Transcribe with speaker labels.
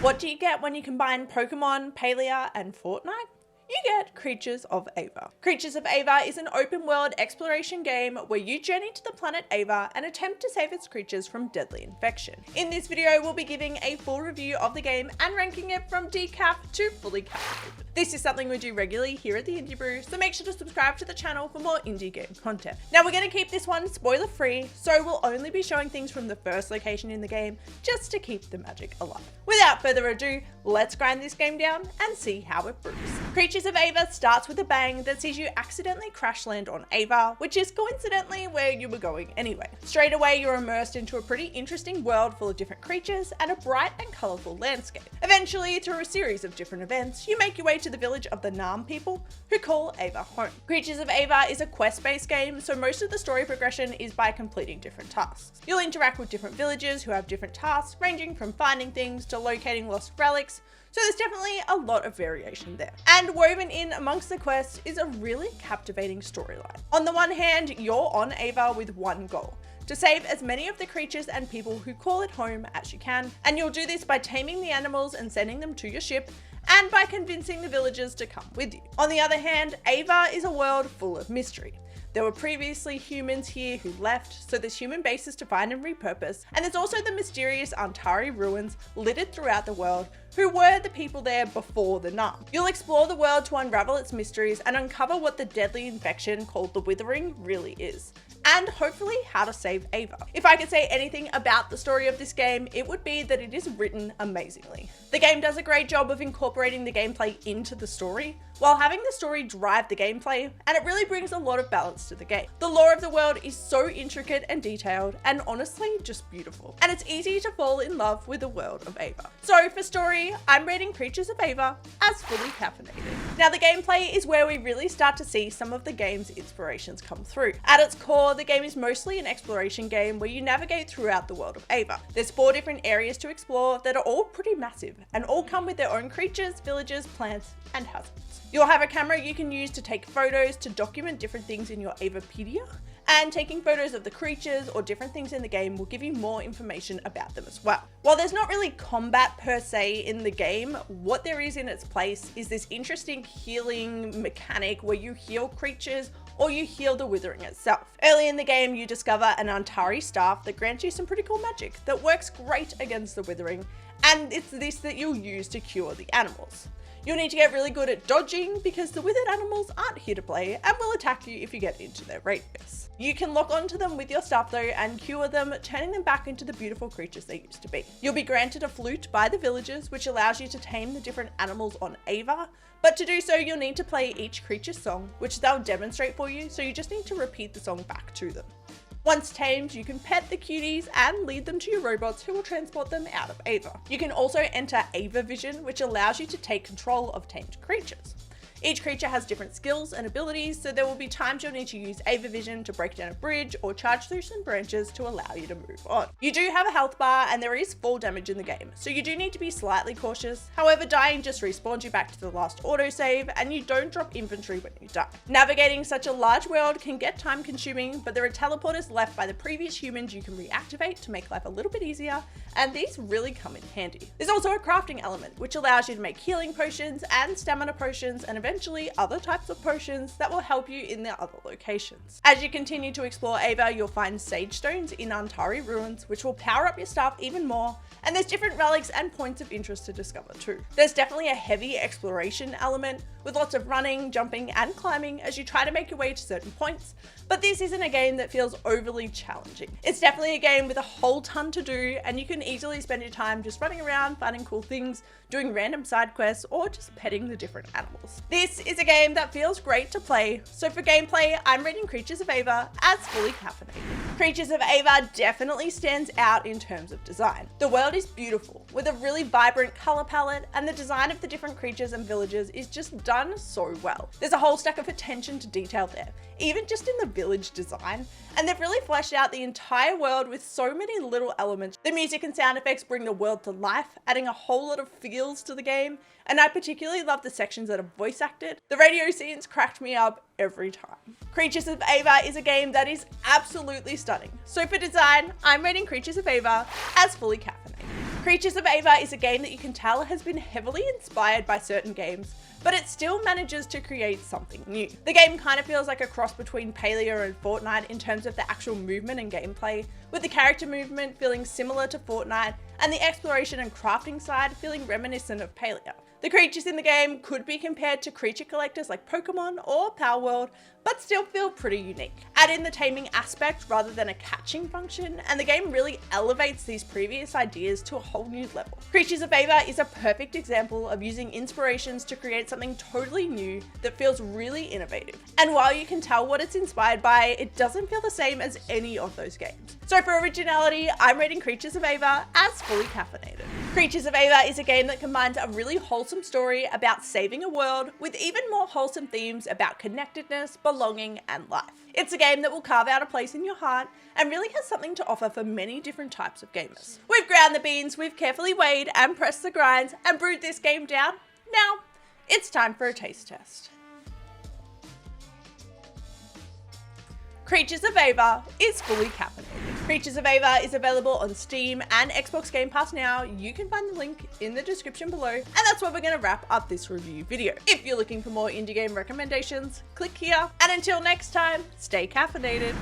Speaker 1: What do you get when you combine Pokemon, Palia, and Fortnite? You get Creatures of Ava. Creatures of Ava is an open world exploration game where you journey to the planet Ava and attempt to save its creatures from deadly infection. In this video, we'll be giving a full review of the game and ranking it from decaf to fully caffeinated. This is something we do regularly here at the Indie Brew, so make sure to subscribe to the channel for more indie game content. Now we're going to keep this one spoiler free, so we'll only be showing things from the first location in the game just to keep the magic alive. Without further ado, let's grind this game down and see how it brews. Creatures of Ava starts with a bang that sees you accidentally crash land on Ava, which is coincidentally where you were going anyway. Straight away, you're immersed into a pretty interesting world full of different creatures and a bright and colourful landscape. Eventually, through a series of different events, you make your way to the village of the Nam people, who call Ava home. Creatures of Ava is a quest-based game, so most of the story progression is by completing different tasks. You'll interact with different villagers who have different tasks, ranging from finding things to locating lost relics, so there's definitely a lot of variation there. And woven in amongst the quests is a really captivating storyline. On the one hand, you're on Ava with one goal: to save as many of the creatures and people who call it home as you can, and you'll do this by taming the animals and sending them to your ship, and by convincing the villagers to come with you. On the other hand, Ava is a world full of mystery. There were previously humans here who left, so there's human bases to find and repurpose, and there's also the mysterious Antari ruins littered throughout the world, who were the people there before the Nam. You'll explore the world to unravel its mysteries and uncover what the deadly infection called the Withering really is, and hopefully how to save Ava. If I could say anything about the story of this game, it would be that it is written amazingly. The game does a great job of incorporating the gameplay into the story, while having the story drive the gameplay, and it really brings a lot of balance to the game. The lore of the world is so intricate and detailed, and honestly just beautiful. And it's easy to fall in love with the world of Ava. So for story, I'm rating Creatures of Ava as fully caffeinated. Now the gameplay is where we really start to see some of the game's inspirations come through. At its core, the game is mostly an exploration game where you navigate throughout the world of Ava. There's 4 different areas to explore that are all pretty massive, and all come with their own creatures, villages, plants, and hazards. You'll have a camera you can use to take photos to document different things in your Avapedia, and taking photos of the creatures or different things in the game will give you more information about them as well. While there's not really combat per se in the game, what there is in its place is this interesting healing mechanic where you heal creatures or you heal the Withering itself. Early in the game, you discover an Antari staff that grants you some pretty cool magic that works great against the Withering, and it's this that you'll use to cure the animals. You'll need to get really good at dodging because the withered animals aren't here to play and will attack you if you get into their radius. You can lock onto them with your staff though and cure them, turning them back into the beautiful creatures they used to be. You'll be granted a flute by the villagers, which allows you to tame the different animals on Ava, but to do so you'll need to play each creature's song, which they'll demonstrate for you, so you just need to repeat the song back to them. Once tamed, you can pet the cuties and lead them to your robots who will transport them out of Ava. You can also enter Ava Vision, which allows you to take control of tamed creatures. Each creature has different skills and abilities, so there will be times you'll need to use Ava Vision to break down a bridge or charge through some branches to allow you to move on. You do have a health bar and there is fall damage in the game, so you do need to be slightly cautious. However, dying just respawns you back to the last autosave and you don't drop inventory when you die. Navigating such a large world can get time consuming, but there are teleporters left by the previous humans you can reactivate to make life a little bit easier, and these really come in handy. There's also a crafting element, which allows you to make healing potions and stamina potions and eventually other types of potions that will help you in their other locations. As you continue to explore Ava, you'll find sage stones in Antari ruins, which will power up your stuff even more, and there's different relics and points of interest to discover too. There's definitely a heavy exploration element with lots of running, jumping, and climbing as you try to make your way to certain points, but this isn't a game that feels overly challenging. It's definitely a game with a whole ton to do, and you can easily spend your time just running around, finding cool things, doing random side quests, or just petting the different animals. This is a game that feels great to play, so for gameplay, I'm rating Creatures of Ava as fully caffeinated. Creatures of Ava definitely stands out in terms of design. The world is beautiful, with a really vibrant color palette, and the design of the different creatures and villages is just done so well. There's a whole stack of attention to detail there, even just in the village design, and they've really fleshed out the entire world with so many little elements. The music and sound effects bring the world to life, adding a whole lot of feels to the game, and I particularly love the sections that are voice acted. The radio scenes cracked me up every time. Creatures of Ava is a game that is absolutely stunning. So for design, I'm rating Creatures of Ava as fully caffeinated. Creatures of Ava is a game that you can tell has been heavily inspired by certain games, but it still manages to create something new. The game kind of feels like a cross between Palia and Fortnite in terms of the actual movement and gameplay, with the character movement feeling similar to Fortnite and the exploration and crafting side feeling reminiscent of Palia. The creatures in the game could be compared to creature collectors like Pokemon or Power World, but still feel pretty unique. Add in the taming aspect rather than a catching function, and the game really elevates these previous ideas to a whole new level. Creatures of Ava is a perfect example of using inspirations to create something totally new that feels really innovative. And while you can tell what it's inspired by, it doesn't feel the same as any of those games. So for originality, I'm rating Creatures of Ava as fully caffeinated. Creatures of Ava is a game that combines a really wholesome story about saving a world with even more wholesome themes about connectedness, belonging, and life. It's a game that will carve out a place in your heart and really has something to offer for many different types of gamers. We've ground the beans, we've carefully weighed and pressed the grinds and brewed this game down. Now, it's time for a taste test. Creatures of Ava is fully caffeinated. Creatures of Ava is available on Steam and Xbox Game Pass now. You can find the link in the description below. And that's where we're going to wrap up this review video. If you're looking for more indie game recommendations, click here. And until next time, stay caffeinated.